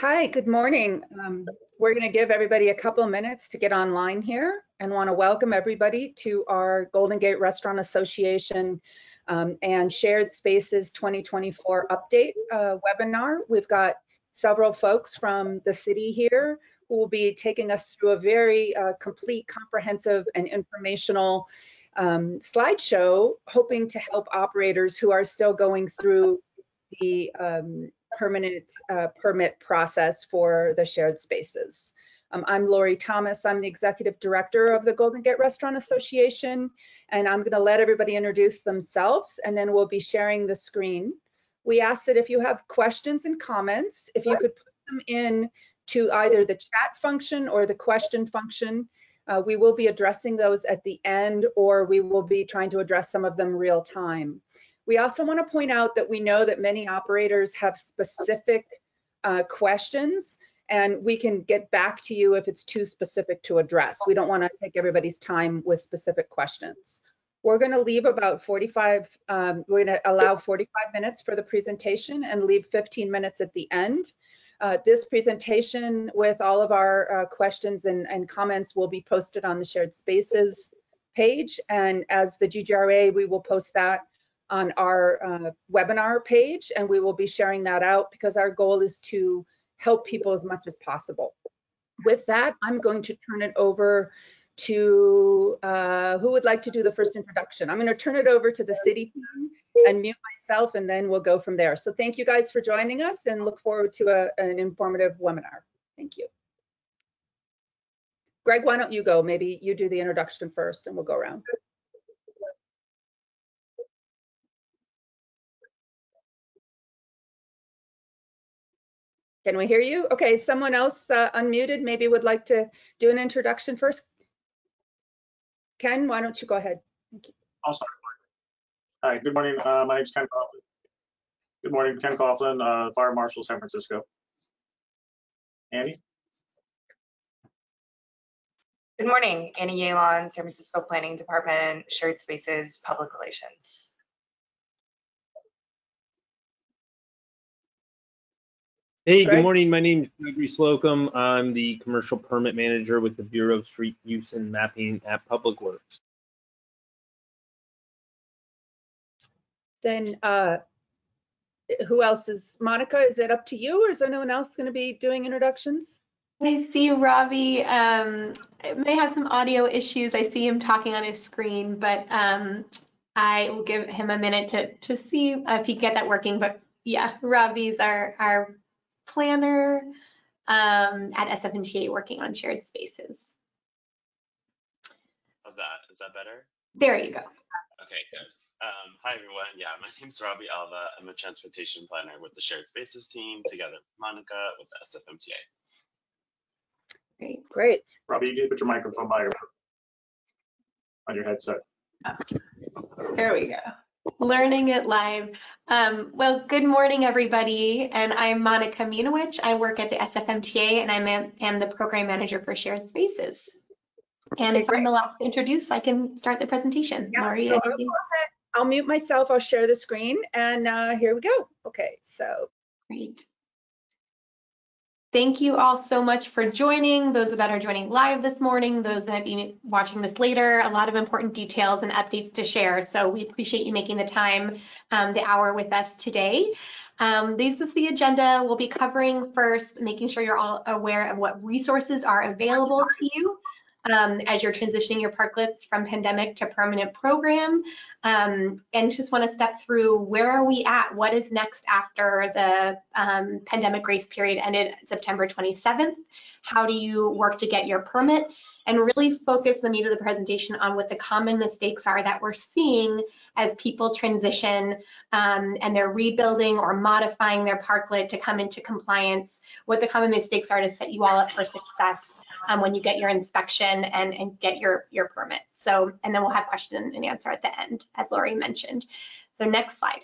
Hi, good morning. We're going to give everybody a couple minutes to get online here and want to welcome everybody to our Golden Gate Restaurant Association and Shared Spaces 2024 update webinar. We've got several folks from the city here who will be taking us through a very complete, comprehensive, and informational slideshow, hoping to help operators who are still going through the permanent permit process for the shared spaces. I'm Lori Thomas. I'm the Executive Director of the Golden Gate Restaurant Association, and I'm going to let everybody introduce themselves, and then we'll be sharing the screen. We ask that if you have questions and comments, if you could put them in to either the chat function or the question function. We will be addressing those at the end, or we will be trying to address some of them real time. We also want to point out that we know that many operators have specific questions, and we can get back to you if it's too specific to address. We don't want to take everybody's time with specific questions. We're going to leave about 45, we're going to allow 45 minutes for the presentation and leave 15 minutes at the end. This presentation with all of our questions and comments will be posted on the Shared Spaces page, and as the GGRA, we will post that on our webinar page, and we will be sharing that out because our goal is to help people as much as possible. With that, I'm going to turn it over to who would like to do the first introduction. I'm going to turn it over to the city team and mute myself, and then we'll go from there. So thank you guys for joining us, and look forward to an informative webinar. Thank you. Greg, why don't you go? Maybe you do the introduction first and we'll go around. Can we hear you? Okay, someone else unmuted maybe would like to do an introduction first. Ken, why don't you go ahead? Thank you. I'll start. Hi, good morning. My name is Ken Coughlin. Good morning, Ken Coughlin, Fire Marshal, San Francisco. Annie? Good morning, Annie Yalon, San Francisco Planning Department, Shared Spaces, Public Relations. Hey, good morning. My name is Gregory Slocum. I'm the Commercial Permit Manager with the Bureau of Street Use and Mapping at Public Works. Then who else is, Monica, is it up to you, or is there anyone else going to be doing introductions? I see Robbie may have some audio issues. I see him talking on his screen, but I will give him a minute to see if he can get that working. But yeah, Robbie's our planner at SFMTA working on shared spaces. How's that? Is that better? There you go. Okay, good. Hi, everyone. Yeah, my name's Robbie Alva. I'm a transportation planner with the Shared Spaces team, together with Monica with the SFMTA. Great. Great. Robbie, you need to put your microphone by on your headset. Oh, there we go. Learning it live. Well, good morning, everybody. And I'm Monica Minowich. I work at the SFMTA, and I am the program manager for Shared Spaces. And if I'm the last to introduce, I can start the presentation. Yeah, Laurie, so I'll mute myself. I'll share the screen, and here we go. Okay, so. Great. Thank you all so much for joining. Those that are joining live this morning, those that might be watching this later, a lot of important details and updates to share. So we appreciate you making the time, the hour with us today. This is the agenda. We'll be covering first, making sure you're all aware of what resources are available to you as you're transitioning your parklets from pandemic to permanent program, and just want to step through where are we at, what is next after the pandemic grace period ended September 27th, how do you work to get your permit, and really focus the meat of the presentation on what the common mistakes are that we're seeing as people transition and they're rebuilding or modifying their parklet to come into compliance, what the common mistakes are to set you all up for success when you get your inspection and get your permit. So, and then we'll have question and answer at the end, as Lori mentioned. So next slide.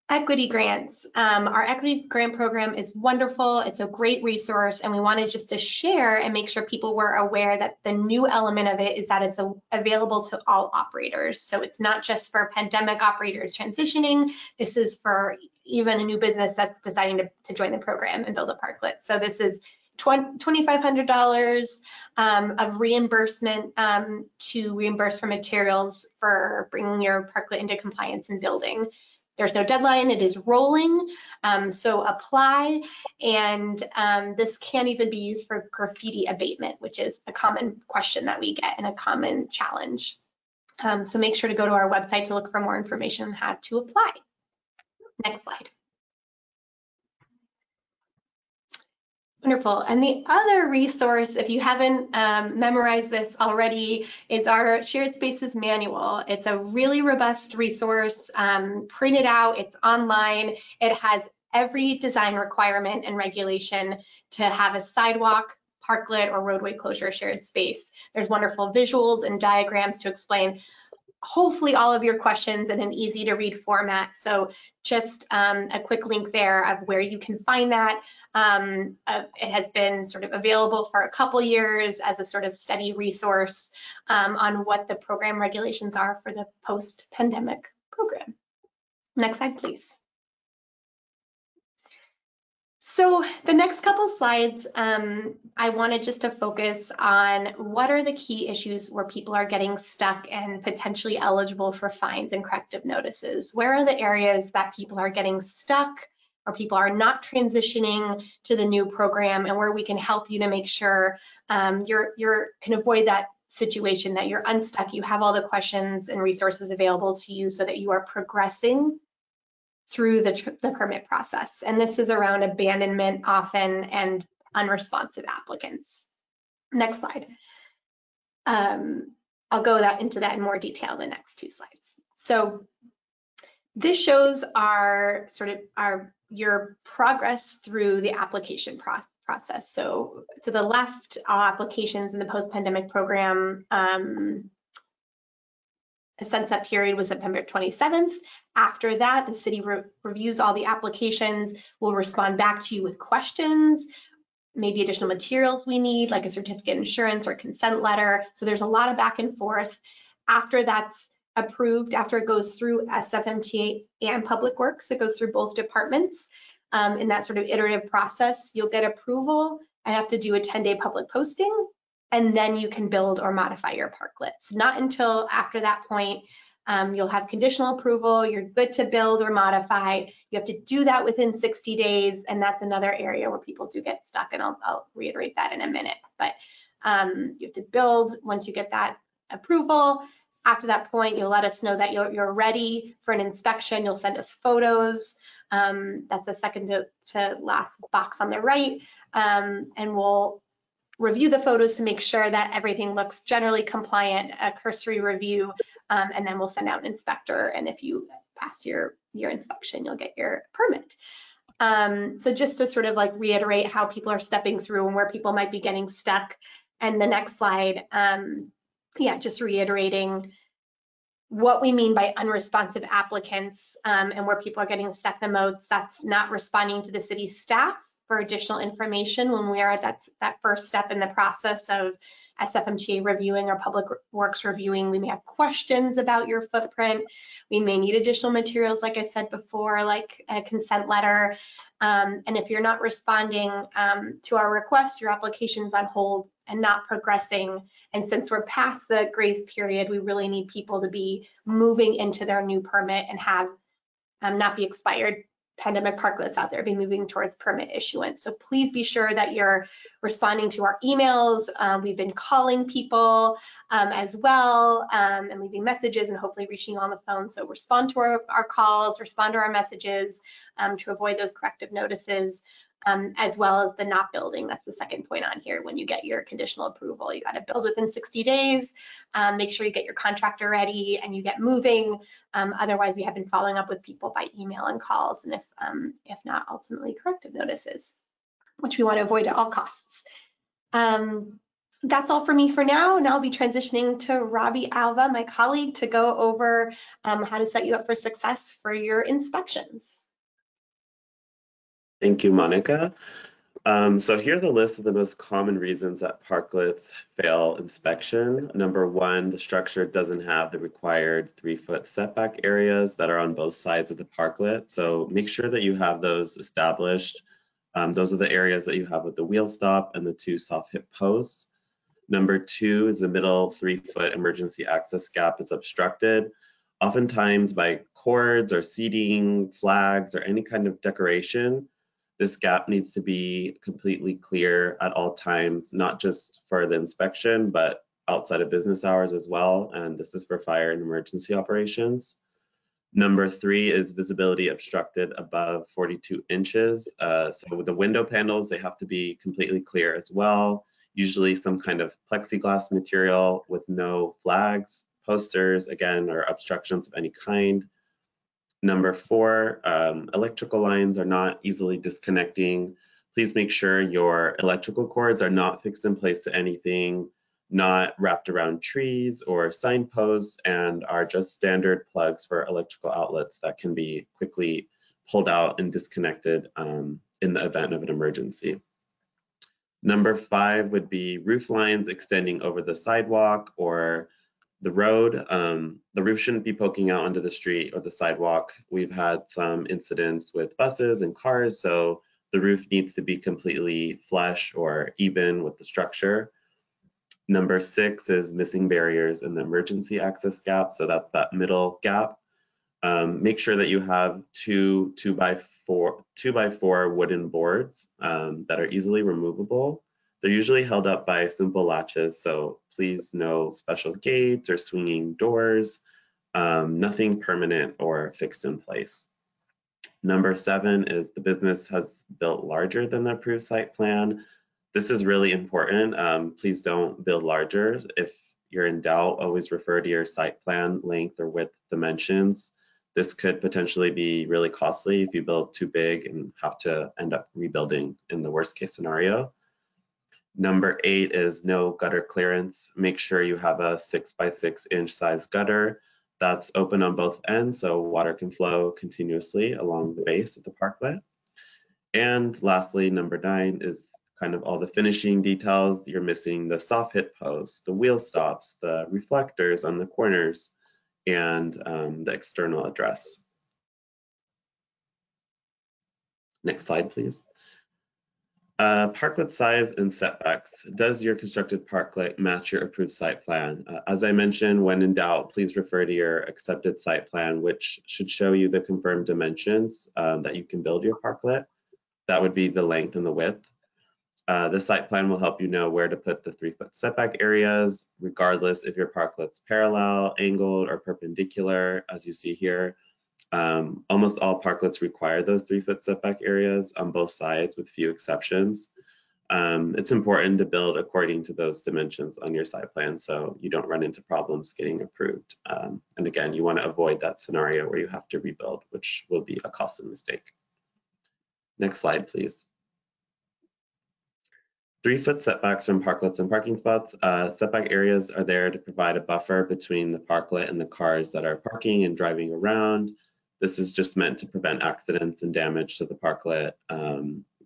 Equity grants. Our equity grant program is wonderful. It's a great resource, and we wanted just to share and make sure people were aware that the new element of it is that it's available to all operators. So it's not just for pandemic operators transitioning. This is for even a new business that's deciding to join the program and build a parklet. So this is $2,500 of reimbursement to reimburse for materials for bringing your parklet into compliance and building. There's no deadline, it is rolling, so apply. And this can even be used for graffiti abatement, which is a common question that we get and a common challenge. So make sure to go to our website to look for more information on how to apply. Next slide. Wonderful. And the other resource, if you haven't memorized this already, is our Shared Spaces Manual. It's a really robust resource, printed out, it's online. It has every design requirement and regulation to have a sidewalk, parklet, or roadway closure shared space. There's wonderful visuals and diagrams to explain hopefully all of your questions in an easy to read format. So just a quick link there of where you can find that. It has been sort of available for a couple years as a sort of steady resource on what the program regulations are for the post-pandemic program. Next slide, please. So the next couple slides, I wanted just to focus on what are the key issues where people are getting stuck and potentially eligible for fines and corrective notices. Where are the areas that people are getting stuck or people are not transitioning to the new program, and where we can help you to make sure you can avoid that situation, that you're unstuck, you have all the questions and resources available to you so that you are progressing through the permit process. And this is around abandonment often and unresponsive applicants. Next slide. I'll go into that in more detail in the next two slides. So this shows your progress through the application process. So to the left, all applications in the post-pandemic program, the sunset period was September 27th. After that, the city reviews all the applications, will respond back to you with questions, maybe additional materials we need, like a certificate of insurance or consent letter. So there's a lot of back and forth. After that's approved, after it goes through SFMTA and Public Works, it goes through both departments. In that sort of iterative process, you'll get approval and have to do a 10-day public posting, and then you can build or modify your parklets. Not until after that point, you'll have conditional approval, you're good to build or modify. You have to do that within 60 days, and that's another area where people do get stuck, and I'll reiterate that in a minute. But you have to build once you get that approval. After that point, you'll let us know that you're ready for an inspection. You'll send us photos. That's the second to last box on the right, and we'll review the photos to make sure that everything looks generally compliant, a cursory review, and then we'll send out an inspector. And if you pass your inspection, you'll get your permit. So just to sort of like reiterate how people are stepping through and where people might be getting stuck. And the next slide, just reiterating what we mean by unresponsive applicants and where people are getting stuck the most. That's not responding to the city staff for additional information when we are at that first step in the process of SFMTA reviewing or Public Works reviewing. We may have questions about your footprint. We may need additional materials, like I said before, like a consent letter. And if you're not responding to our request, your application's on hold and not progressing. And since we're past the grace period, we really need people to be moving into their new permit and have not be expired pandemic parklets out there, be moving towards permit issuance. So please be sure that you're responding to our emails. We've been calling people as well and leaving messages and hopefully reaching you on the phone. So respond to our calls, respond to our messages to avoid those corrective notices, as well as the not building. That's the second point on here. When you get your conditional approval, you got to build within 60 days. Make sure you get your contractor ready and you get moving. Otherwise, we have been following up with people by email and calls, and if not, ultimately corrective notices, which we want to avoid at all costs. That's all for me for now. Now I'll be transitioning to Robbie Alva, my colleague, to go over how to set you up for success for your inspections. Thank you, Monica. So here's a list of the most common reasons that parklets fail inspection. Number one, the structure doesn't have the required 3-foot setback areas that are on both sides of the parklet. So make sure that you have those established. Those are the areas that you have with the wheel stop and the 2 soft hip posts. Number two is the middle 3-foot emergency access gap is obstructed, oftentimes by cords or seating, flags, or any kind of decoration. This gap needs to be completely clear at all times, not just for the inspection, but outside of business hours as well. And this is for fire and emergency operations. Number three is visibility obstructed above 42 inches. So with the window panels, they have to be completely clear as well. Usually some kind of plexiglass material with no flags, posters, again, or obstructions of any kind. Number four, electrical lines are not easily disconnecting. Please make sure your electrical cords are not fixed in place to anything, not wrapped around trees or signposts, and are just standard plugs for electrical outlets that can be quickly pulled out and disconnected in the event of an emergency. Number five would be roof lines extending over the sidewalk or the road. The roof shouldn't be poking out onto the street or the sidewalk. We've had some incidents with buses and cars, so the roof needs to be completely flush or even with the structure. Number six is missing barriers in the emergency access gap, so that's that middle gap. Make sure that you have two by four wooden boards that are easily removable. They're usually held up by simple latches, so please no special gates or swinging doors, nothing permanent or fixed in place. Number seven is the business has built larger than the approved site plan. This is really important. Please don't build larger. If you're in doubt, always refer to your site plan length or width dimensions. This could potentially be really costly if you build too big and have to end up rebuilding in the worst case scenario. Number eight is no gutter clearance. Make sure you have a 6 by 6 inch size gutter that's open on both ends so water can flow continuously along the base of the parklet. And lastly, number nine is kind of all the finishing details. You're missing the soft hit posts, the wheel stops, the reflectors on the corners, and the external address. Next slide, please. Parklet size and setbacks. Does your constructed parklet match your approved site plan? As I mentioned, when in doubt, please refer to your accepted site plan, which should show you the confirmed dimensions that you can build your parklet. That would be the length and the width. The site plan will help you know where to put the 3-foot setback areas, regardless if your parklet's parallel, angled, or perpendicular, as you see here. Almost all parklets require those 3-foot setback areas on both sides with few exceptions. It's important to build according to those dimensions on your site plan so you don't run into problems getting approved. And again, you want to avoid that scenario where you have to rebuild, which will be a costly mistake. Next slide, please. 3-foot setbacks from parklets and parking spots. Setback areas are there to provide a buffer between the parklet and the cars that are parking and driving around. This is just meant to prevent accidents and damage to the parklet.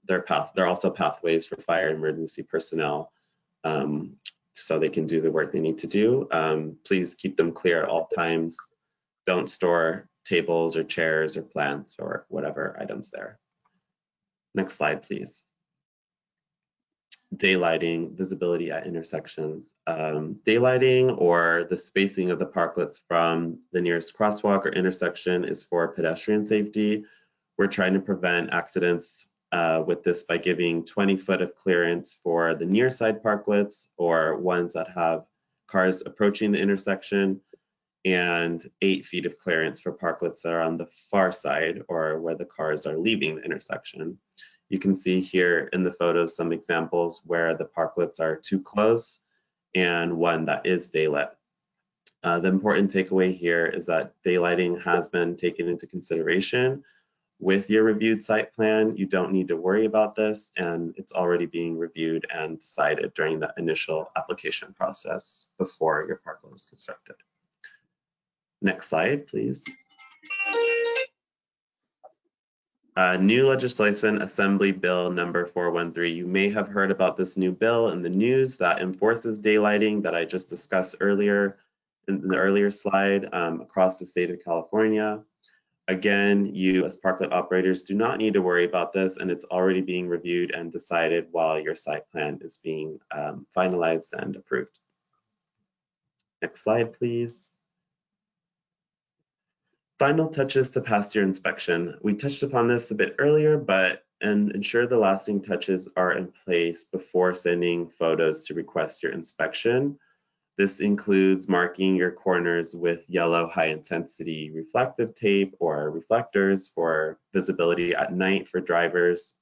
They're also pathways for fire and emergency personnel so they can do the work they need to do. Please keep them clear at all times. Don't store tables or chairs or plants or whatever items there. Next slide, please. Daylighting, visibility at intersections. Daylighting or the spacing of the parklets from the nearest crosswalk or intersection is for pedestrian safety. We're trying to prevent accidents with this by giving 20 foot of clearance for the near side parklets or ones that have cars approaching the intersection, and 8 feet of clearance for parklets that are on the far side or where the cars are leaving the intersection. You can see here in the photos some examples where the parklets are too close and one that is daylit. The important takeaway here is that daylighting has been taken into consideration with your reviewed site plan. You don't need to worry about this, and it's already being reviewed and decided during the initial application process before your parklet is constructed. Next slide, please. New legislation, Assembly Bill number 413. You may have heard about this new bill in the news that enforces daylighting that I just discussed earlier in the earlier slide across the state of California. Again, you as parklet operators do not need to worry about this, and it's already being reviewed and decided while your site plan is being finalized and approved. Next slide, please. Final touches to pass your inspection. We touched upon this a bit earlier, but ensure the lasting touches are in place before sending photos to request your inspection. This includes marking your corners with yellow high-intensity reflective tape or reflectors for visibility at night for drivers.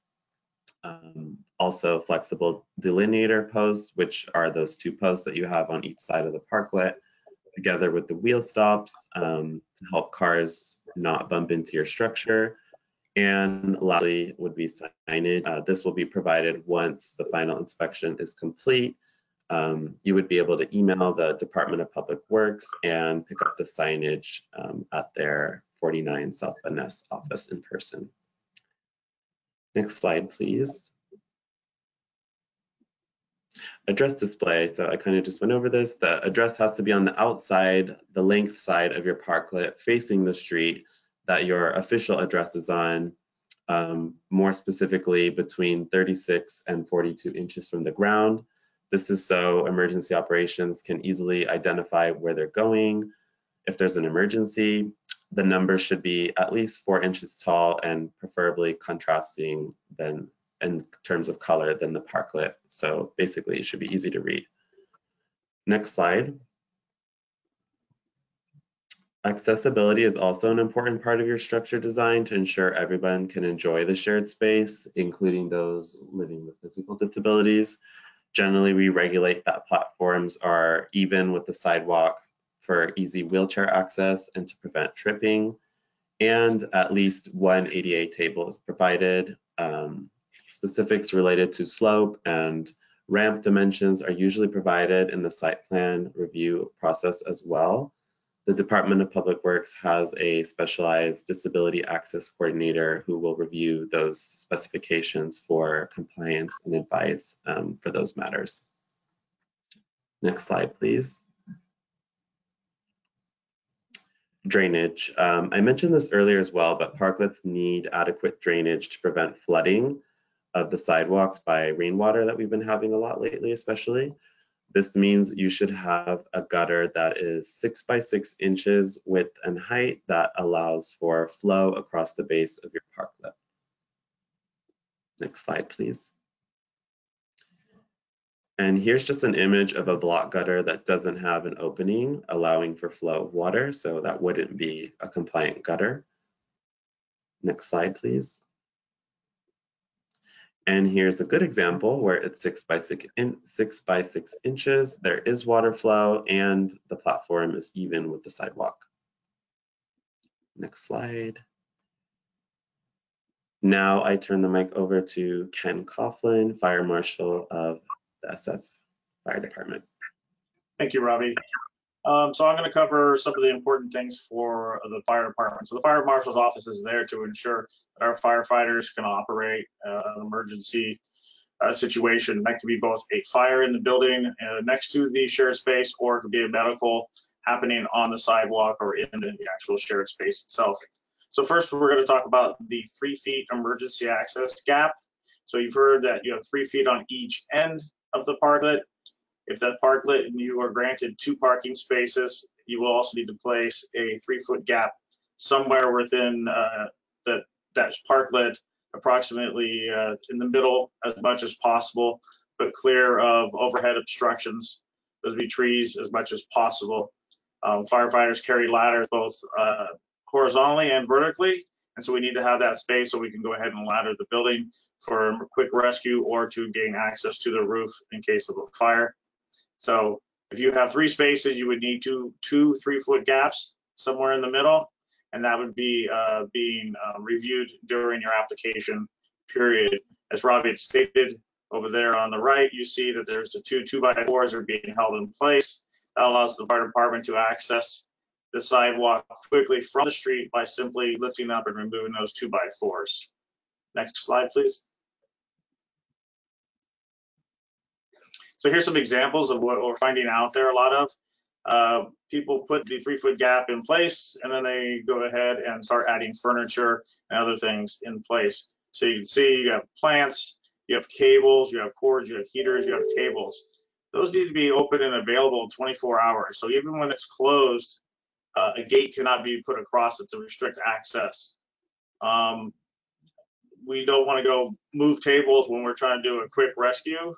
Also flexible delineator posts, which are those 2 posts that you have on each side of the parklet, together with the wheel stops to help cars not bump into your structure. And lastly would be signage. This will be provided once the final inspection is complete. You would be able to email the Department of Public Works and pick up the signage at their 49 South Van Ness office in person. Next slide, please. Address display. So I kind of just went over this. The address has to be on the outside, the length side of your parklet facing the street that your official address is on, more specifically between 36 and 42 inches from the ground. This is so emergency operations can easily identify where they're going. If there's an emergency, the number should be at least 4 inches tall and preferably contrasting than in terms of color than the parklet. So basically it should be easy to read. Next slide. Accessibility is also an important part of your structure design to ensure everyone can enjoy the shared space, including those living with physical disabilities. Generally, we regulate that platforms are even with the sidewalk for easy wheelchair access and to prevent tripping. And at least 1 ADA table is provided. Specifics related to slope and ramp dimensions are usually provided in the site plan review process as well. The Department of Public Works has a specialized disability access coordinator who will review those specifications for compliance and advice for those matters. Next slide, please. Drainage. I mentioned this earlier as well, but parklets need adequate drainage to prevent flooding of the sidewalks by rainwater that we've been having a lot lately, especially. This means you should have a gutter that is 6 by 6 inches width and height that allows for flow across the base of your parklet. Next slide, please. And here's just an image of a block gutter that doesn't have an opening allowing for flow of water, so that wouldn't be a compliant gutter. Next slide, please. And here's a good example where it's 6 by 6 inches. There is water flow and the platform is even with the sidewalk. Next slide. Now I turn the mic over to Ken Coughlin, Fire Marshal of the SF Fire Department. Thank you, Robbie. So I'm going to cover some of the important things for the fire department. So the fire marshal's office is there to ensure that our firefighters can operate an emergency situation. That could be both a fire in the building next to the shared space, or it could be a medical happening on the sidewalk or in the actual shared space itself. So first, we're going to talk about the 3 feet emergency access gap. So you've heard that you have 3 feet on each end of the parklet. If that parklet and you are granted 2 parking spaces, you will also need to place a 3-foot gap somewhere within that parklet, approximately in the middle as much as possible, but clear of overhead obstructions. Those would be trees as much as possible. Firefighters carry ladders both horizontally and vertically, and so we need to have that space so we can go ahead and ladder the building for quick rescue or to gain access to the roof in case of a fire. So if you have 3 spaces, you would need two 3-foot gaps somewhere in the middle, and that would be being reviewed during your application period. As Robbie had stated, over there on the right, you see that there's the 2 2x4s are being held in place. That allows the fire department to access the sidewalk quickly from the street by simply lifting up and removing those 2x4s. Next slide, please. So here's some examples of what we're finding out there a lot of. People put the 3-foot gap in place, and then they go ahead and start adding furniture and other things in place. So you can see you have plants, you have cables, you have cords, you have heaters, you have tables. Those need to be open and available 24 hours. So even when it's closed, a gate cannot be put across it to restrict access. We don't want to go move tables when we're trying to do a quick rescue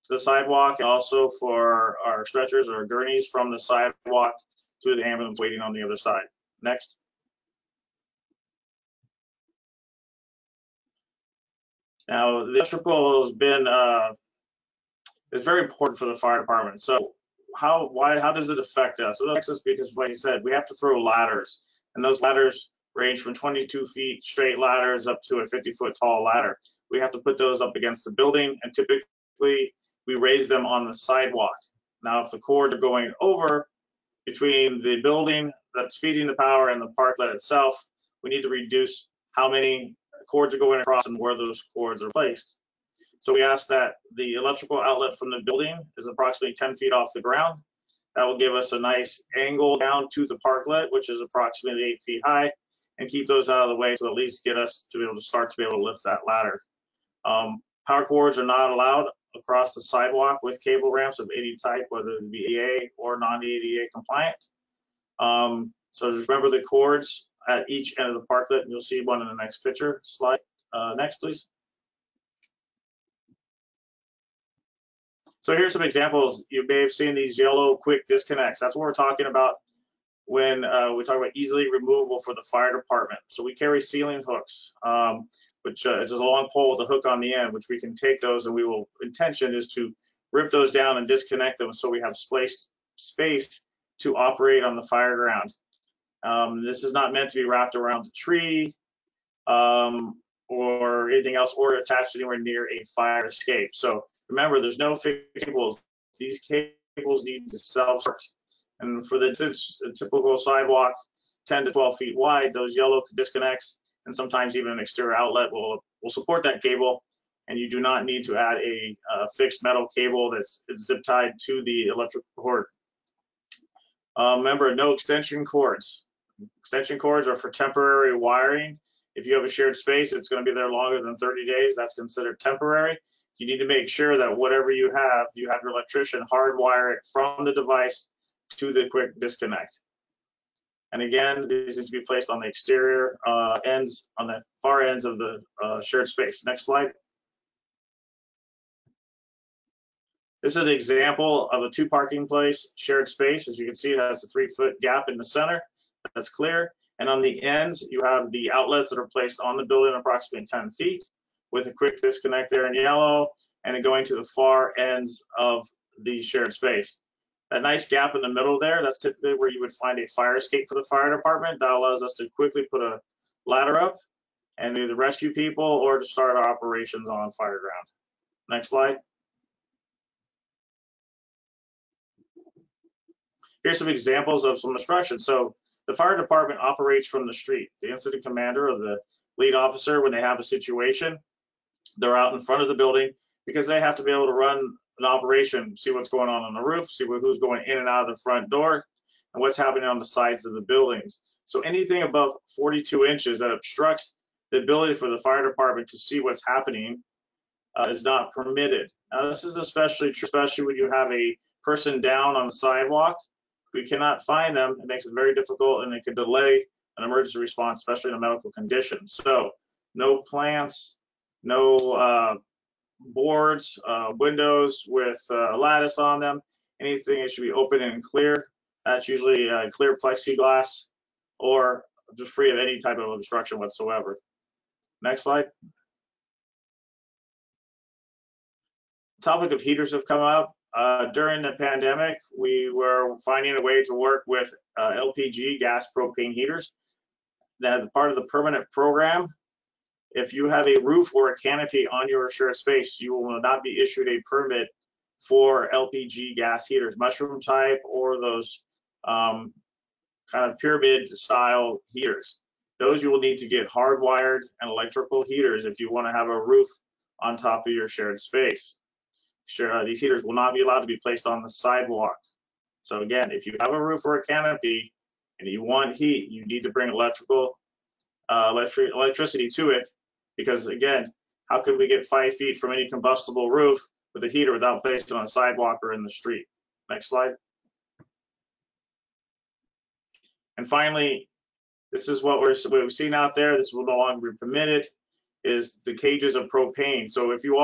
to the sidewalk, and also for our stretchers or gurneys from the sidewalk to the ambulance waiting on the other side. Next. Now, the electrical has been is very important for the fire department. So how does it affect us? It affects us because, like I said, we have to throw ladders, and those ladders range from 22 feet straight ladders up to a 50-foot tall ladder. We have to put those up against the building, and typically we raise them on the sidewalk. Now, if the cords are going over between the building that's feeding the power and the parklet itself, we need to reduce how many cords are going across and where those cords are placed. So we ask that the electrical outlet from the building is approximately 10 feet off the ground. That will give us a nice angle down to the parklet, which is approximately 8 feet high, and keep those out of the way to at least get us to be able to start to be able to lift that ladder. Power cords are not allowed across the sidewalk with cable ramps of any type, whether it be ADA or non-ADA compliant. So just remember the cords at each end of the parklet, and you'll see one in the next picture slide. Next, please. So here's some examples. You may have seen these yellow quick disconnects. That's what we're talking about when we talk about easily removable for the fire department. So we carry ceiling hooks, which is a long pole with a hook on the end, which we can take those, and intention is to rip those down and disconnect them so we have space to operate on the fire ground. This is not meant to be wrapped around the tree or anything else, or attached anywhere near a fire escape. So remember, there's no fixed cables. These cables need to self-start. And for the typical sidewalk, 10 to 12 feet wide, those yellow disconnects and sometimes even an exterior outlet will support that cable. And you do not need to add a fixed metal cable that's zip tied to the electrical cord. Remember, no extension cords. Extension cords are for temporary wiring. If you have a shared space, it's going to be there longer than 30 days. That's considered temporary. You need to make sure that whatever you have your electrician hardwire it from the device to the quick disconnect. And again, these need to be placed on the exterior ends, on the far ends of the shared space. Next slide. This is an example of a 2 parking place shared space. As you can see, it has a 3-foot gap in the center. That's clear. And on the ends, you have the outlets that are placed on the building approximately 10 feet with a quick disconnect there in yellow, and then going to the far ends of the shared space. That nice gap in the middle there, that's typically where you would find a fire escape for the fire department. That allows us to quickly put a ladder up and either rescue people or to start our operations on fire ground. Next slide. Here's some examples of some instructions. So the fire department operates from the street. The incident commander or the lead officer, when they have a situation, they're out in front of the building because they have to be able to run an operation, see what's going on the roof, see who's going in and out of the front door, and what's happening on the sides of the buildings. So anything above 42 inches that obstructs the ability for the fire department to see what's happening is not permitted. Now, this is especially true, especially when you have a person down on the sidewalk. If we cannot find them, it makes it very difficult, and it could delay an emergency response, especially in a medical condition. So no plants, no boards, windows with a lattice on them. Anything that should be open and clear. That's usually clear plexiglass or just free of any type of obstruction whatsoever. Next slide. Topic of heaters have come up. During the pandemic, we were finding a way to work with LPG, gas propane heaters. That's part of the permanent program. If you have a roof or a canopy on your shared space, you will not be issued a permit for LPG gas heaters, mushroom type or those kind of pyramid style heaters. those you will need to get hardwired and electrical heaters if you want to have a roof on top of your shared space. These heaters will not be allowed to be placed on the sidewalk. So again, if you have a roof or a canopy and you want heat, you need to bring electricity to it, because again, how could we get 5 feet from any combustible roof with a heater without placing it on a sidewalk or in the street? Next slide. And finally, this is what we've seen out there. This will no longer be permitted, is the cages of propane. So if you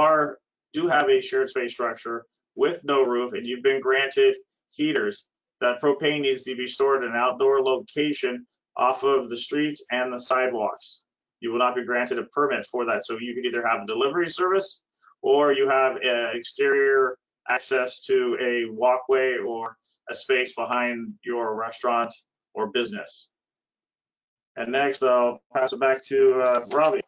do have a shared space structure with no roof and you've been granted heaters, that propane needs to be stored in an outdoor location off of the streets and the sidewalks. You will not be granted a permit for that. So you could either have a delivery service or you have exterior access to a walkway or a space behind your restaurant or business. And next, I'll pass it back to Robbie.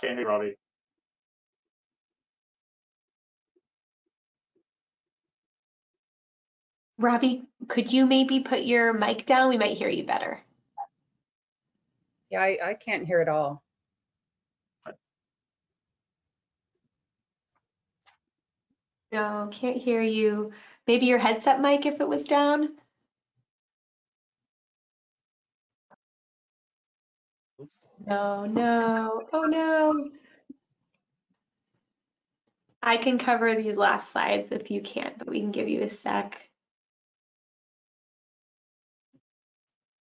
Can't hear Robbie. Robbie, could you maybe put your mic down? We might hear you better. Yeah, I can't hear it all. No, can't hear you. Maybe your headset mic if it was down. No. Oh no. I can cover these last slides if you can't, but we can give you a sec.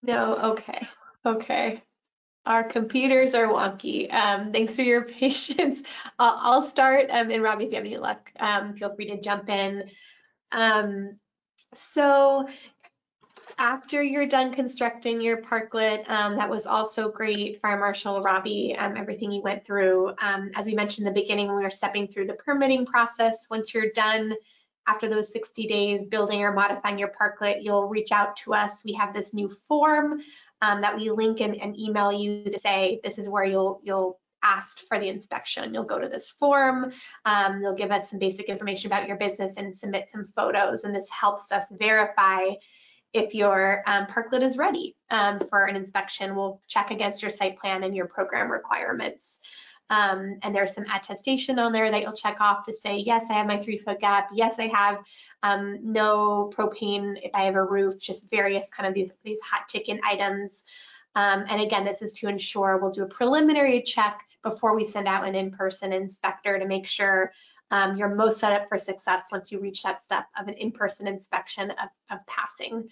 No, okay. Our computers are wonky. Thanks for your patience. I'll start, and Robbie, if you have any luck, feel free to jump in. So after you're done constructing your parklet, that was also great, Fire Marshal Robbie, everything you went through. As we mentioned in the beginning, when we were stepping through the permitting process, once you're done after those 60 days building or modifying your parklet, you'll reach out to us. We have this new form that we link and email you to say this is where you'll ask for the inspection. You'll go to this form, they'll give us some basic information about your business and submit some photos, and this helps us verify if your parklet is ready for an inspection. We'll check against your site plan and your program requirements. And there's some attestation on there that you'll check off to say, yes, I have my 3-foot gap. Yes, I have no propane if I have a roof, just various kind of these hot ticket items. And again, this is to ensure we'll do a preliminary check before we send out an in-person inspector to make sure you're most set up for success once you reach that step of an in-person inspection of passing.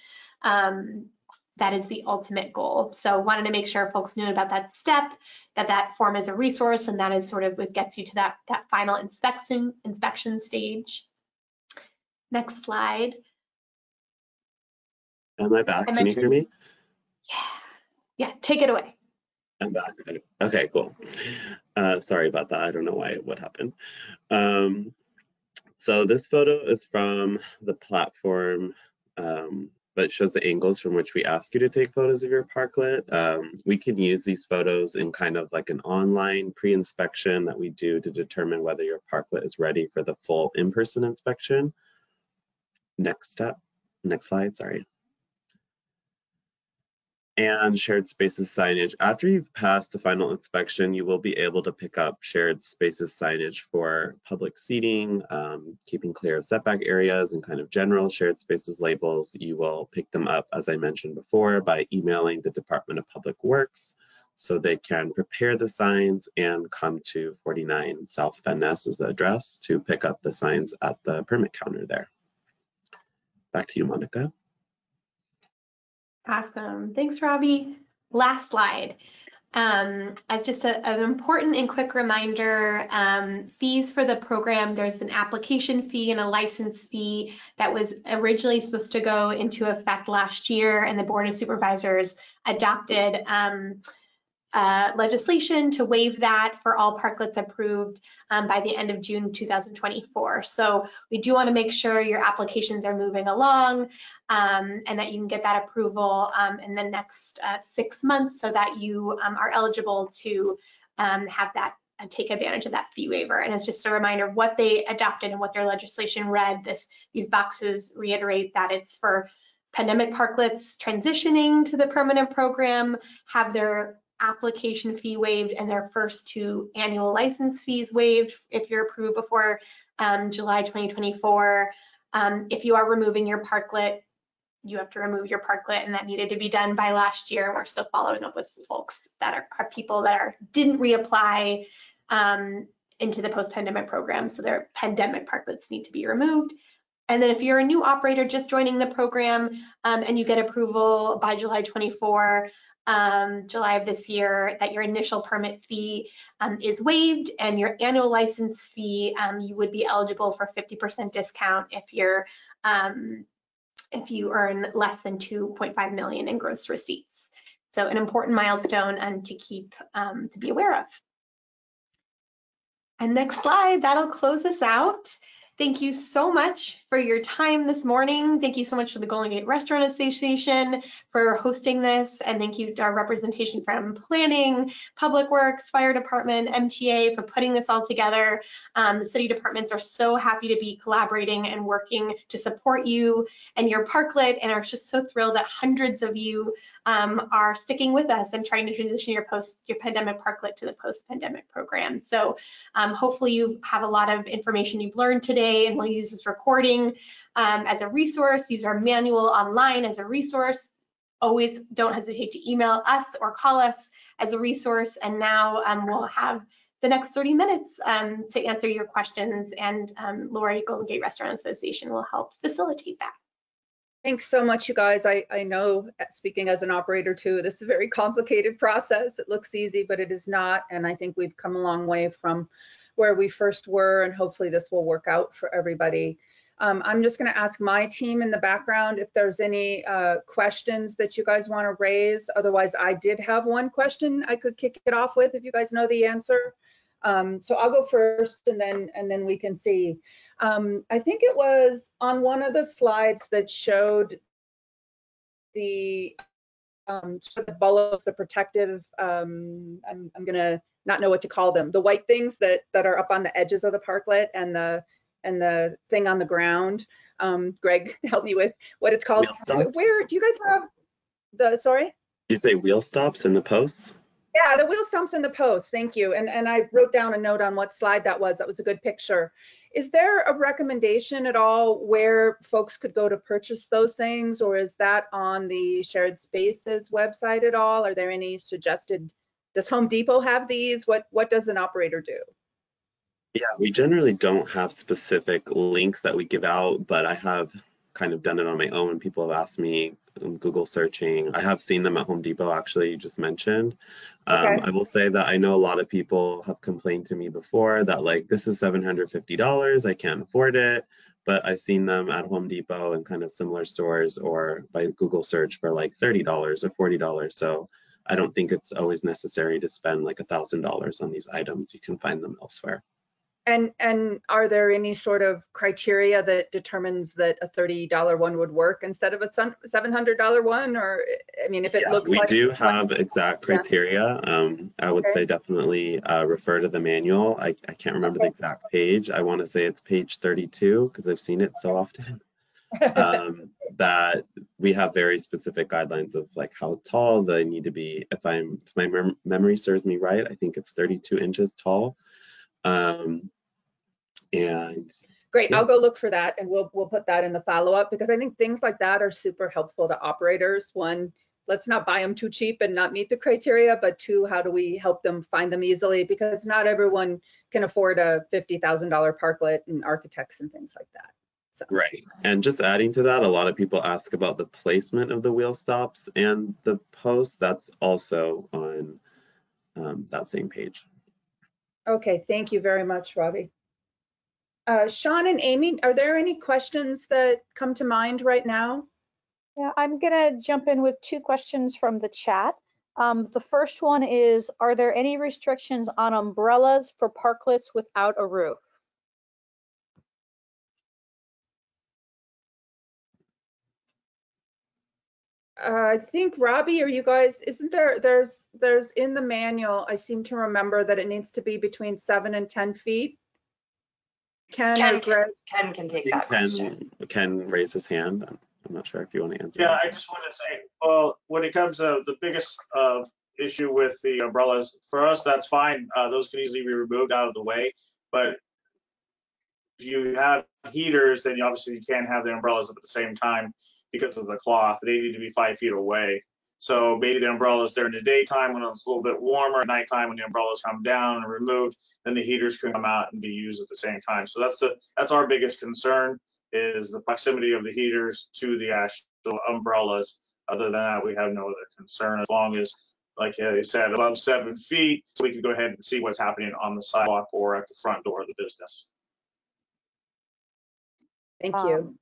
That is the ultimate goal. So wanted to make sure folks knew about that step, that form is a resource, and that is sort of what gets you to that final inspection stage. Next slide. Am I back? Can you hear me? Yeah, take it away. I'm back. Okay, cool. Sorry about that. I don't know what happened. So this photo is from the platform, but it shows the angles from which we ask you to take photos of your parklet. We can use these photos in kind of like an online pre-inspection that we do to determine whether your parklet is ready for the full in-person inspection. Next slide, sorry. And shared spaces signage. After you've passed the final inspection, you will be able to pick up shared spaces signage for public seating, keeping clear of setback areas, and kind of general shared spaces labels. You will pick them up, as I mentioned before, by emailing the Department of Public Works so they can prepare the signs and come to 49 South Van Ness is the address to pick up the signs at the permit counter there. Back to you, Monica. Awesome. Thanks, Robbie. Last slide. As just an important and quick reminder, fees for the program, there's an application fee and a license fee that was originally supposed to go into effect last year, and the Board of Supervisors adopted legislation to waive that for all parklets approved by the end of June 2024. So we do want to make sure your applications are moving along and that you can get that approval in the next 6 months so that you are eligible to have that take advantage of that fee waiver. And it's just a reminder of what they adopted and what their legislation read. These boxes reiterate that it's for pandemic parklets transitioning to the permanent program, have their application fee waived and their first 2 annual license fees waived if you're approved before July 2024. If you are removing your parklet, you have to remove your parklet, and that needed to be done by last year. We're still following up with folks that are people that didn't reapply into the post-pandemic program, so their pandemic parklets need to be removed. And then if you're a new operator just joining the program and you get approval by July 24, July of this year, that your initial permit fee is waived, and your annual license fee, you would be eligible for 50% discount if you earn less than 2.5 million in gross receipts. So an important milestone and to be aware of. And next slide, that'll close us out. Thank you so much for your time this morning. Thank you so much to the Golden Gate Restaurant Association for hosting this. And thank you to our representation from Planning, Public Works, Fire Department, MTA for putting this all together. The city departments are so happy to be collaborating and working to support you and your parklet, and are just so thrilled that hundreds of you are sticking with us and trying to transition your pandemic parklet to the post-pandemic program. So hopefully you have a lot of information you've learned today, and we'll use this recording as a resource, use our manual online as a resource. Always don't hesitate to email us or call us as a resource. And now we'll have the next 30 minutes to answer your questions, and Lori, Golden Gate Restaurant Association, will help facilitate that. Thanks so much, you guys. I know, speaking as an operator too, this is a very complicated process. It looks easy, but it is not. And I think we've come a long way from where we first were, and hopefully this will work out for everybody. I'm just going to ask my team in the background if there's any questions that you guys want to raise. Otherwise, I did have one question I could kick it off with if you guys know the answer. So I'll go first, and then we can see. I think it was on one of the slides that showed the bullets, the protective, I'm gonna not know what to call them, the white things that are up on the edges of the parklet, and the thing on the ground. Greg, help me with what it's called. Where do you guys have the, sorry? You say wheel stops in the posts? Yeah, the wheel stumps in the post, thank you. And I wrote down a note on what slide that was. That was a good picture. Is there a recommendation at all where folks could go to purchase those things, or is that on the Shared Spaces website at all? Are there any suggested, does Home Depot have these? What does an operator do? Yeah, we generally don't have specific links that we give out, but I have kind of done it on my own. People have asked me, Google searching. I have seen them at Home Depot, actually, you just mentioned. Okay. I will say that I know a lot of people have complained to me before that, like, this is $750, I can't afford it, but I've seen them at Home Depot and kind of similar stores, or by Google search, for like $30 or $40. So I don't think it's always necessary to spend like $1,000 on these items. You can find them elsewhere. And are there any sort of criteria that determines that a $30 one would work instead of a $700 one? Or, I mean, if it looks we like— do have exact criteria. I would say definitely refer to the manual. I can't remember the exact page. I want to say it's page 32 because I've seen it so often. That we have very specific guidelines of like how tall they need to be. If my memory serves me right, I think it's 32 inches tall. And great, yeah. I'll go look for that, and we'll put that in the follow-up, because I think things like that are super helpful to operators. One, let's not buy them too cheap and not meet the criteria, but two, how do we help them find them easily, because not everyone can afford a $50,000 parklet, and architects and things like that. So. Right. And just adding to that, a lot of people ask about the placement of the wheel stops and the post. That's also on that same page. Okay, thank you very much, Robbie. Sean and Amy, are there any questions that come to mind right now? Yeah, I'm gonna jump in with two questions from the chat. The first one is, are there any restrictions on umbrellas for parklets without a roof? I think, Robbie, are you guys, isn't there's in the manual, I seem to remember that it needs to be between 7 and 10 feet. Ken or Greg? Ken can take I that think question. Ken raised his hand. I'm not sure if you want to answer. Yeah, that. I just want to say, well, when it comes to the biggest issue with the umbrellas, for us, that's fine. Those can easily be removed out of the way. But if you have heaters, then obviously you can't have the umbrellas up at the same time because of the cloth. They need to be 5 feet away. So maybe the umbrellas during the daytime when it's a little bit warmer, at nighttime when the umbrellas come down and removed, then the heaters can come out and be used at the same time. So that's our biggest concern, is the proximity of the heaters to the actual umbrellas. Other than that, we have no other concern, as long as, like I said, above 7 feet, so we can go ahead and see what's happening on the sidewalk or at the front door of the business. Thank you.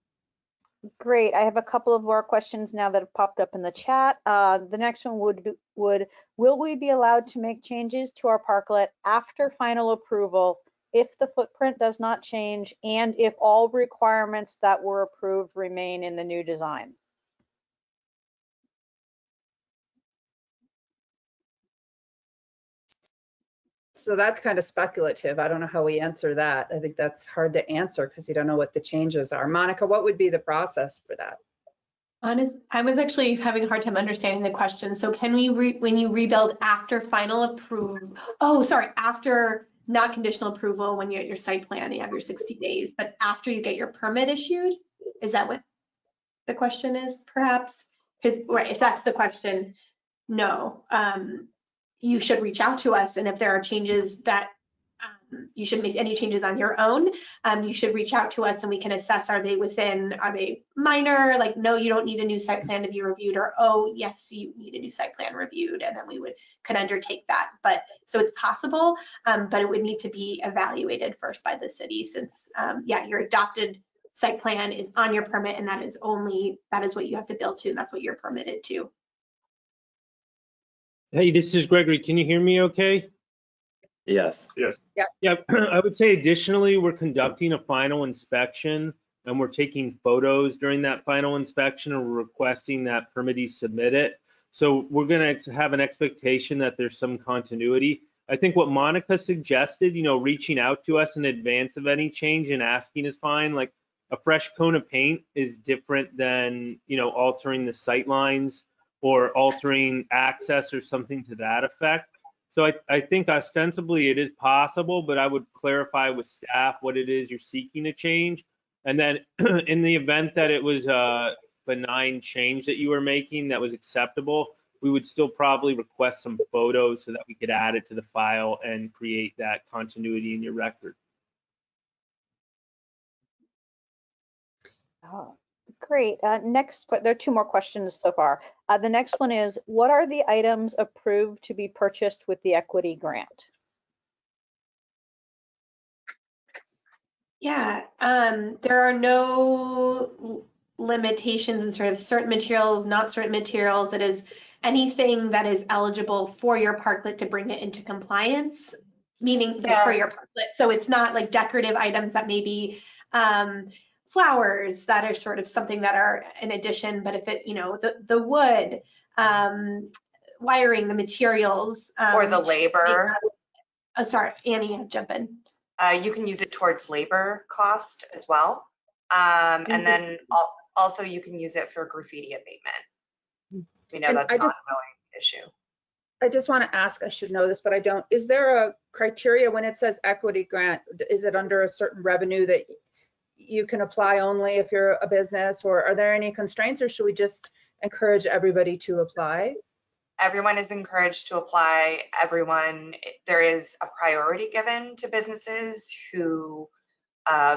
Great. I have a couple of more questions now that have popped up in the chat. The next one will we be allowed to make changes to our parklet after final approval if the footprint does not change and if all requirements that were approved remain in the new design? So that's kind of speculative. I don't know how we answer that. I think that's hard to answer because you don't know what the changes are. Monica, what would be the process for that? I was actually having a hard time understanding the question. So can we, when you rebuild after final approval, after not conditional approval, when you get your site plan, you have your 60 days, but after you get your permit issued, is that what the question is, perhaps? Because, right, if that's the question, no. You should reach out to us, and if there are changes that you should make any changes on your own, you should reach out to us and we can assess, are they minor, like, no, you don't need a new site plan to be reviewed, or, oh, yes, you need a new site plan reviewed, and then we could undertake that. But so it's possible, but it would need to be evaluated first by the city, since, yeah, your adopted site plan is on your permit, and that is what you have to build to, and that's what you're permitted to. Hey, this is Gregory. Can you hear me okay? Yes. Yes. Yeah, I would say additionally, we're conducting a final inspection and we're taking photos during that final inspection, and we're requesting that permittees submit it. So we're going to have an expectation that there's some continuity. I think what Monica suggested, reaching out to us in advance of any change and asking is fine. Like, a fresh coat of paint is different than, altering the sight lines or altering access or something to that effect. So I think ostensibly it is possible, but I would clarify with staff what it is you're seeking to change. And then in the event that it was a benign change that you were making that was acceptable, we would still probably request some photos so that we could add it to the file and create that continuity in your record. Oh, great. Next, there are two more questions so far. The next one is, what are the items approved to be purchased with the equity grant? Yeah, there are no limitations in sort of certain materials, not certain materials. It is anything that is eligible for your parklet to bring it into compliance, meaning for your parklet. So it's not like decorative items that may be flowers that are sort of something that are in addition, but if it, the wood, wiring, the materials. Or the labor. Sorry, Annie, jump in. You can use it towards labor cost as well. And then also you can use it for graffiti abatement. We know And that's an ongoing issue. I just want to ask, I should know this, but I don't. Is there a criteria when it says equity grant? Is it under a certain revenue that you can apply only if you're a business, or are there any constraints, or should we just encourage everybody to apply? Everyone is encouraged to apply. There is a priority given to businesses who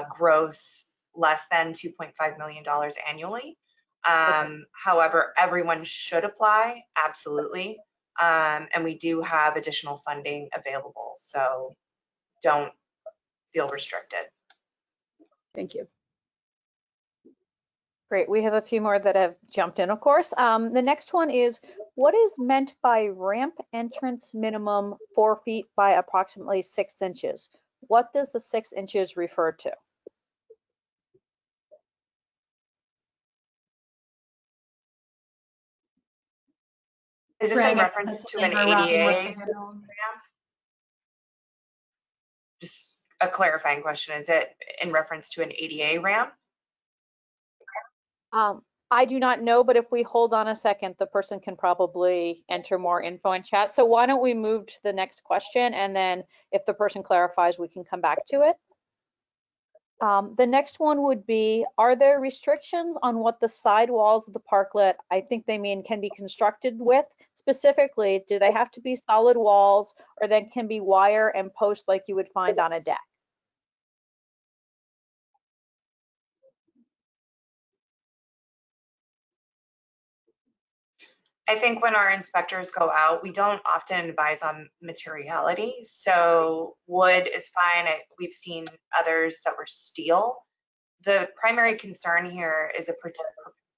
gross less than $2.5 million annually. However, everyone should apply, absolutely. And we do have additional funding available, so don't feel restricted. Thank you. Great. We have a few more that have jumped in, of course. The next one is, what is meant by ramp entrance minimum 4 feet by approximately 6 inches? What does the 6 inches refer to? Is this in reference to an ADA? Just a clarifying question. Is it in reference to an ADA ramp? I do not know, but if we hold on a second, the person can probably enter more info in chat. So why don't we move to the next question, and then if the person clarifies, we can come back to it. The next one would be, are there restrictions on what the side walls of the parklet, I think they mean, can be constructed with? Specifically, do they have to be solid walls, or then can be wire and post like you would find on a deck? I think when our inspectors go out, we don't often advise on materiality. So wood is fine. We've seen others that were steel. The primary concern here is a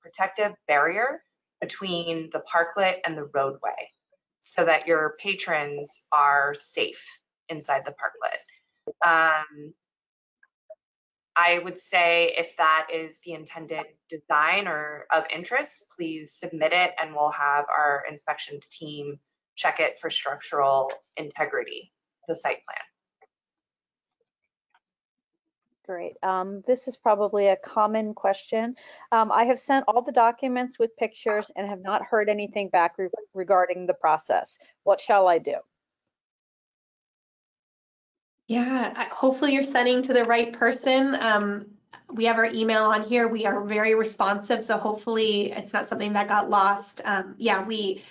protective barrier between the parklet and the roadway so that your patrons are safe inside the parklet. I would say if that is the intended design or of interest, please submit it and we'll have our inspections team check it for structural integrity, the site plan. Great. This is probably a common question. I have sent all the documents with pictures and have not heard anything back regarding the process. What shall I do? Yeah, hopefully you're sending to the right person. We have our email on here. We are very responsive, so hopefully it's not something that got lost. Yeah, we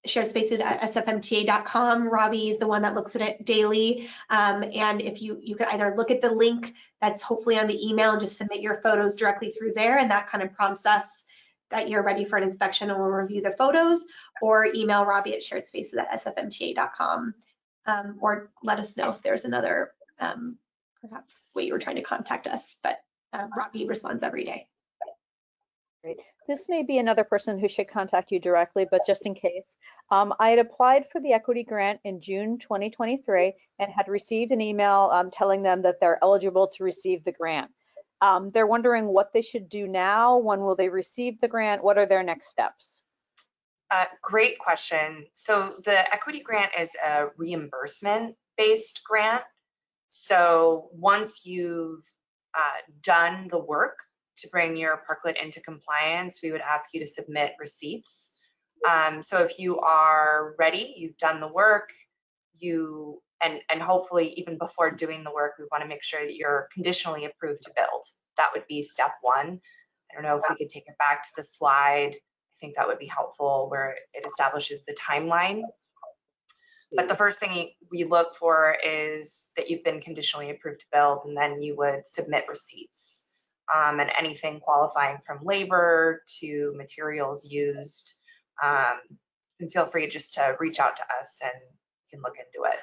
shared spaces at sfmta.com. Robbie is the one that looks at it daily. And if you could either look at the link that's hopefully on the email and just submit your photos directly through there, and that kind of prompts us that you're ready for an inspection and we'll review the photos, or email Robbie at sharedspaces@sfmta.com. Or let us know if there's another perhaps way you were trying to contact us, but Robbie responds every day. Great. This may be another person who should contact you directly, but just in case, I had applied for the equity grant in June 2023 and had received an email telling them that they're eligible to receive the grant. They're wondering what they should do now. When will they receive the grant? What are their next steps? Great question. So the equity grant is a reimbursement-based grant. So once you've done the work to bring your parklet into compliance, we would ask you to submit receipts. So if you are ready, you've done the work, and hopefully even before doing the work, we want to make sure that you're conditionally approved to build. That would be step one. I don't know if we could take it back to the slide. I think that would be helpful where it establishes the timeline. But the first thing we look for is that you've been conditionally approved to build, and then you would submit receipts. And anything qualifying from labor to materials used. And feel free just to reach out to us and we can look into it.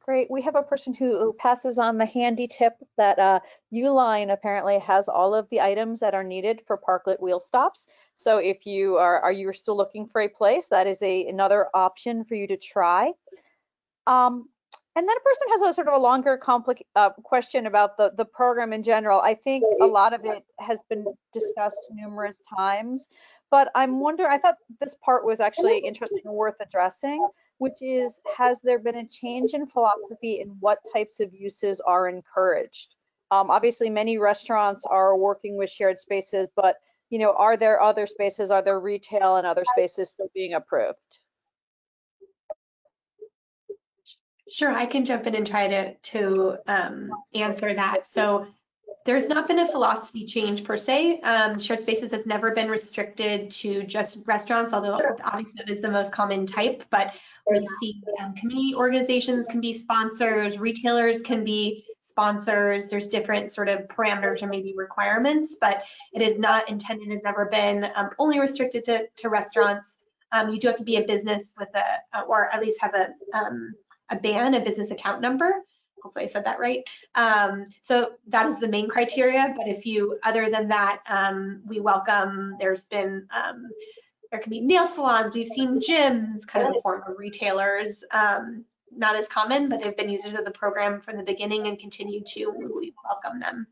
Great. We have a person who passes on the handy tip that Uline apparently has all of the items that are needed for parklet wheel stops. So if you are you still looking for a place, that is another option for you to try. And then a person has a sort of a longer question about the program in general. I think a lot of it has been discussed numerous times, but I'm wondering, I thought this part was actually interesting and worth addressing, which is, has there been a change in philosophy in what types of uses are encouraged? Obviously, many restaurants are working with shared spaces, but are there other spaces, are there retail and other spaces still being approved? Sure, I can jump in and try to answer that. So there's not been a philosophy change per se. Shared spaces has never been restricted to just restaurants, although obviously that is the most common type, but we see community organizations can be sponsors, retailers can be sponsors. There's different sort of parameters or maybe requirements, but it is not intended, has never been only restricted to restaurants. You do have to be a business with or at least have a BAN, a business account number. Hopefully I said that right. So that is the main criteria, but if you, other than that, we welcome, there's been, there can be nail salons, we've seen gyms, kind of a form of retailers, not as common, but they've been users of the program from the beginning and continue to, we welcome them.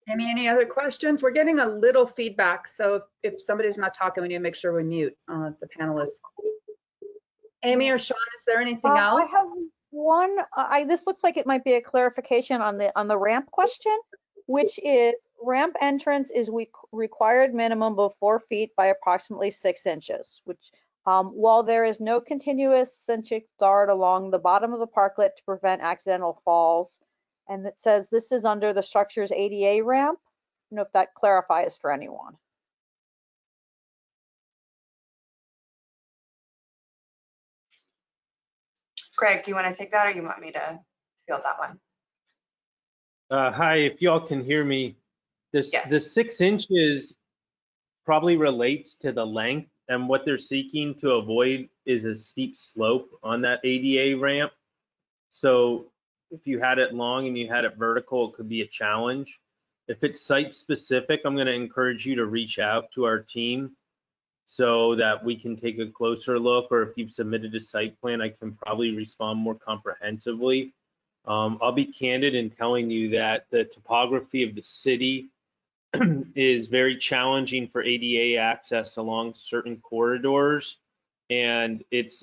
Amy, any other questions? We're getting a little feedback, so if somebody's not talking, we need to make sure we mute the panelists. Amy or Sean, is there anything else? I have one. This looks like it might be a clarification on the ramp question, which is ramp entrance is required minimum of 4 feet by approximately 6 inches. Which, while there is no continuous centric guard along the bottom of the parklet to prevent accidental falls, and it says this is under the structure's ADA ramp. I don't know if that clarifies for anyone. Greg, do you want to take that or you want me to field that one? Hi, if y'all can hear me, Yes. the 6 inches probably relates to the length, and what they're seeking to avoid is a steep slope on that ADA ramp. So if you had it long and you had it vertical, it could be a challenge. If it's site specific, I'm going to encourage you to reach out to our team so that we can take a closer look, or if you've submitted a site plan, I can probably respond more comprehensively. I'll be candid in telling you that the topography of the city is very challenging for ADA access along certain corridors, and it's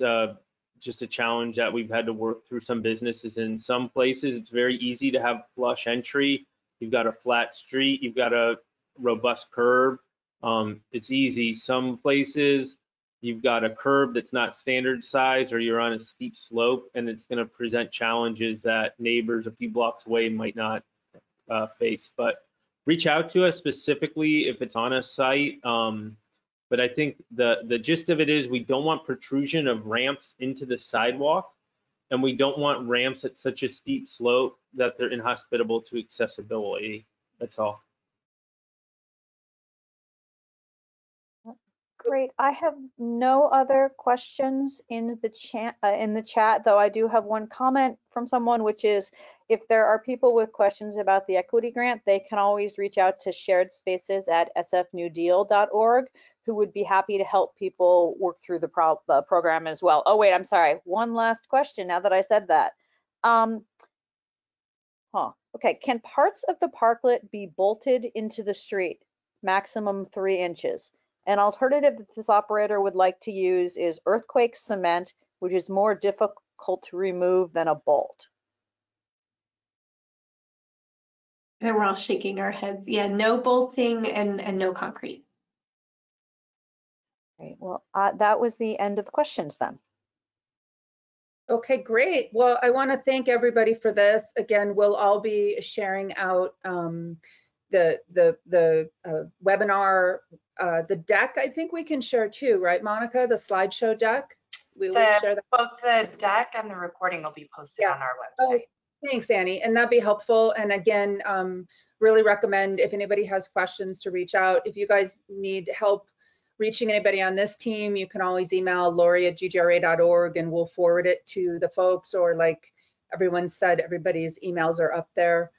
just a challenge that we've had to work through some businesses. In some places, it's very easy to have flush entry. You've got a flat street, you've got a robust curb. It's easy. Some places, you've got a curb that's not standard size, or you're on a steep slope, and it's going to present challenges that neighbors a few blocks away might not face. But reach out to us specifically if it's on a site. But I think the gist of it is we don't want protrusion of ramps into the sidewalk, and we don't want ramps at such a steep slope that they're inhospitable to accessibility. That's all. Great. I have no other questions in the chat, though I do have one comment from someone, which is if there are people with questions about the equity grant, they can always reach out to sharedspaces@sfnewdeal.org, who would be happy to help people work through the program as well. Oh, wait, I'm sorry. One last question now that I said that. Okay, can parts of the parklet be bolted into the street, maximum 3 inches? An alternative that this operator would like to use is earthquake cement, which is more difficult to remove than a bolt. And we're all shaking our heads. Yeah, no bolting and no concrete. Okay, well, that was the end of the questions then. Okay, great. Well, I want to thank everybody for this. Again, we'll all be sharing out the webinar, the deck. I think we can share too, right, Monica? The slideshow deck. We will share that. Both the deck and the recording will be posted on our website. Oh, thanks, Annie, and that'd be helpful. And again, really recommend if anybody has questions to reach out. If you guys need help reaching anybody on this team, you can always email lori@ggra.org and we'll forward it to the folks, or like everyone said, everybody's emails are up there.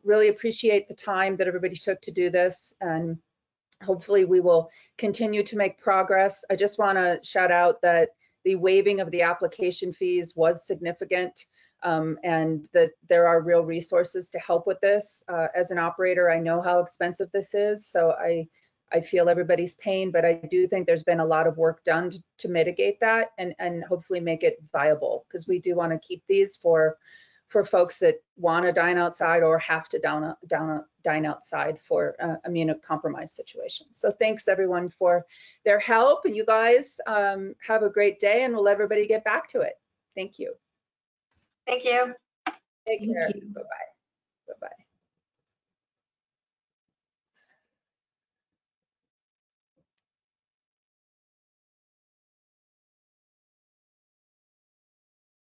Really appreciate the time that everybody took to do this, and hopefully we will continue to make progress. I just want to shout out that the waiving of the application fees was significant, and that there are real resources to help with this. As an operator, I know how expensive this is, so I feel everybody's pain, but I do think there's been a lot of work done to mitigate that and hopefully make it viable, because we do want to keep these for folks that want to dine outside or have to dine outside for immunocompromised situations. So thanks everyone for their help, and you guys have a great day, and we'll let everybody get back to it. Thank you. Thank you. Take care. Thank you. Bye-bye. Bye-bye.